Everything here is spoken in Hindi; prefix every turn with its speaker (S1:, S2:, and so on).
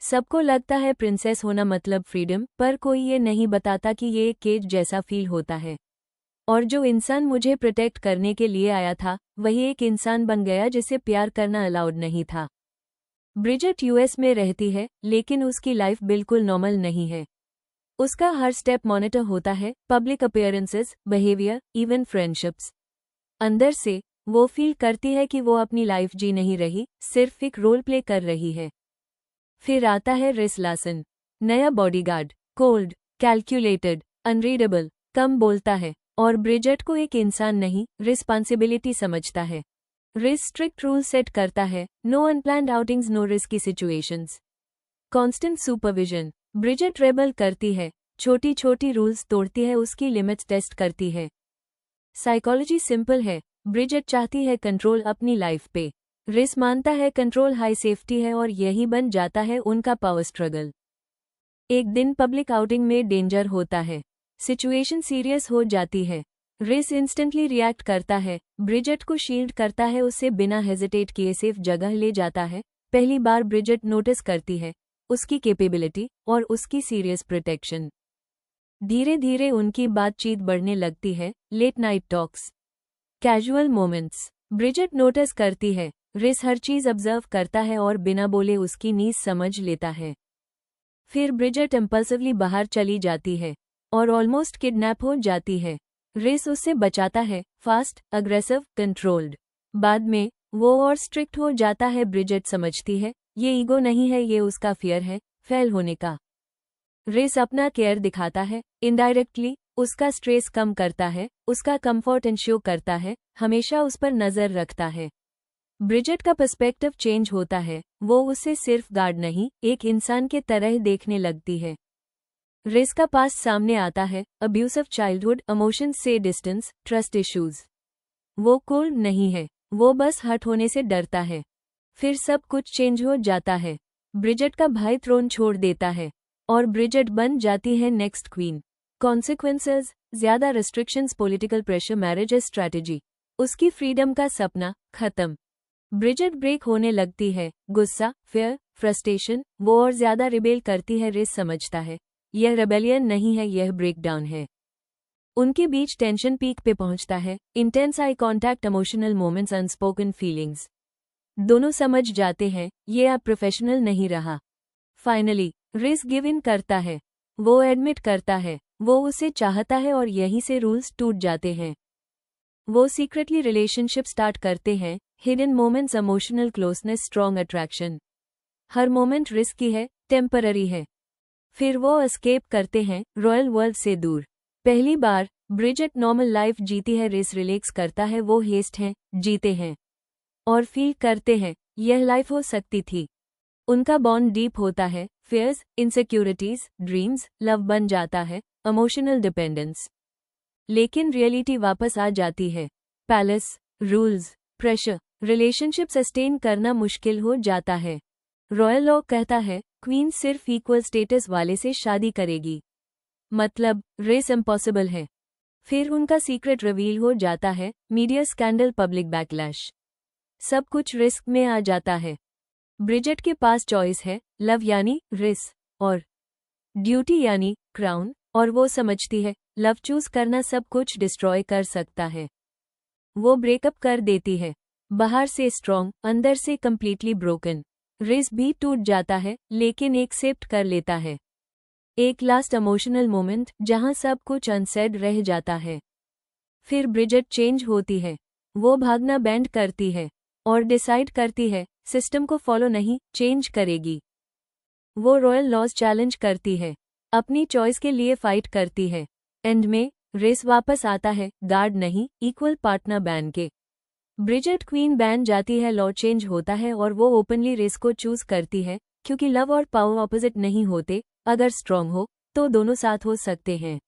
S1: सबको लगता है प्रिंसेस होना मतलब फ्रीडम, पर कोई ये नहीं बताता कि ये एक केज जैसा फील होता है। और जो इंसान मुझे प्रोटेक्ट करने के लिए आया था, वही एक इंसान बन गया जिसे प्यार करना अलाउड नहीं था। ब्रिजेट यूएस में रहती है, लेकिन उसकी लाइफ बिल्कुल नॉर्मल नहीं है। उसका हर स्टेप मॉनिटर होता है, public appearances, behaviour, even friendships. अंदर से वो फील करती है कि वो अपनी लाइफ जी नहीं रही, सिर्फ एक रोल प्ले कर रही है। फिर आता है रिस लार्सन, नया बॉडीगार्ड, कोल्ड, कैलकुलेटेड, अनरीडेबल, कम बोलता है, और ब्रिजेट को एक इंसान नहीं, रिस्पॉन्सिबिलिटी समझता है। रिस स्ट्रिक्ट रूल सेट करता है, no unplanned outings, no risky situations, constant supervision. Bridget rebel करती है, छोटी छोटी रूल्स तोड़ती है, उसकी लिमिट्स टेस्ट करती है। साइकोलॉजी सिंपल है, ब्रिजेट चाहती है कंट्रोल अपनी लाइफ पे। रिस मानता है कंट्रोल हाई सेफ्टी है, और यही बन जाता है उनका पावर स्ट्रगल। एक दिन पब्लिक आउटिंग में डेंजर होता है, सिचुएशन सीरियस हो जाती है। रिस इंस्टेंटली रिएक्ट करता है, ब्रिजेट को शील्ड करता है, उसे बिना हेजिटेट किए सेफ जगह ले जाता है। पहली बार ब्रिजेट नोटिस करती है उसकी कैपेबिलिटी और उसकी सीरियस प्रोटेक्शन। धीरे धीरे उनकी बातचीत बढ़ने लगती है, late night talks, casual moments. Bridget notice करती है, रिस हर चीज ऑब्जर्व करता है और बिना बोले उसकी नीड्स समझ लेता है। फिर ब्रिजेट इम्पल्सिवली बाहर चली जाती है और ऑलमोस्ट किडनैप हो जाती है। रिस उससे बचाता है, फास्ट, अग्रेसिव, कंट्रोल्ड। बाद में वो और स्ट्रिक्ट हो जाता है। ब्रिजेट समझती है ये ईगो नहीं है, ये उसका फियर है फेल होने का। रिस अपना केयर दिखाता है, इनडायरेक्टली उसका स्ट्रेस कम करता है, उसका कंफर्ट इंश्योर करता है, हमेशा उस पर नजर रखता है। ब्रिजेट का पर्सपेक्टिव चेंज होता है, वो उसे सिर्फ गार्ड नहीं, एक इंसान के तरह देखने लगती है। रिस का पास सामने आता है, अब्यूसिव चाइल्डहुड, इमोशंस से डिस्टेंस, ट्रस्ट इश्यूज। वो कोल्ड नहीं है, वो बस हर्ट होने से डरता है। फिर सब कुछ चेंज हो जाता है। ब्रिजेट का भाई थ्रोन छोड़ देता है और ब्रिजेट बन जाती है नेक्स्ट क्वीन। कॉन्सिक्वेंसेस, ज्यादा restrictions, political pressure, marriage strategy, उसकी फ्रीडम का सपना खत्म। ब्रिजेट ब्रेक होने लगती है, गुस्सा, फियर, फ्रस्ट्रेशन, वो और ज्यादा रिबेल करती है। रिस समझता है यह रेबेलियन नहीं है, यह ब्रेकडाउन है। उनके बीच टेंशन पीक पे पहुंचता है, intense eye contact, emotional moments, unspoken feelings. दोनों समझ जाते हैं ये अब प्रोफेशनल नहीं रहा। फाइनली रिस गिव इन करता है, वो एडमिट करता है वो उसे चाहता है, और यहीं से रूल्स टूट जाते हैं। वो सीक्रेटली रिलेशनशिप स्टार्ट करते हैं, hidden moments, emotional closeness, strong attraction. हर मोमेंट रिस्की है, टेम्पररी है। फिर वो एस्केप करते हैं, रॉयल वर्ल्ड से दूर। पहली बार ब्रिजेट नॉर्मल लाइफ जीती है, रिस रिलैक्स करता है, वो हेस्ट हैं, जीते हैं और फील करते हैं यह लाइफ हो सकती थी। उनका बॉन्ड डीप होता है, फियर्स, इनसिक्योरिटीज, ड्रीम्स, लव बन जाता है, इमोशनल डिपेंडेंस। लेकिन रियलिटी वापस आ जाती है, palace, rules, pressure, relationship sustain करना मुश्किल हो जाता है। रॉयल लॉ कहता है क्वीन सिर्फ इक्वल स्टेटस वाले से शादी करेगी, मतलब रेस इम्पॉसिबल है। फिर उनका सीक्रेट रिवील हो जाता है, मीडिया स्कैंडल, पब्लिक बैकलैश, सब कुछ रिस्क में आ जाता है। ब्रिजेट के पास चॉइस है, लव यानी रिस और ड्यूटी यानी क्राउन, और वो समझती है लव चूज करना सब कुछ डिस्ट्रॉय कर सकता है। वो ब्रेकअप कर देती है, बाहर से स्ट्रॉन्ग, अंदर से कंप्लीटली ब्रोकन। रिस भी टूट जाता है, लेकिन एक्सेप्ट कर लेता है। एक लास्ट इमोशनल मोमेंट जहां सब कुछ अनसेड रह जाता है। फिर ब्रिजेट चेंज होती है, वो भागना बैंड करती है और डिसाइड करती है सिस्टम को फॉलो नहीं, चेंज करेगी। वो रॉयल लॉज चैलेंज करती है, अपनी चॉइस के लिए फाइट करती है। एंड में रेस वापस आता है, गार्ड नहीं, इक्वल पार्टनर बैन के। ब्रिजेट क्वीन बैन जाती है, लॉ चेंज होता है और वो ओपनली रेस को चूज करती है, क्योंकि लव और पावर ऑपोजिट नहीं होते, अगर स्ट्रॉन्ग हो तो दोनों साथ हो सकते हैं।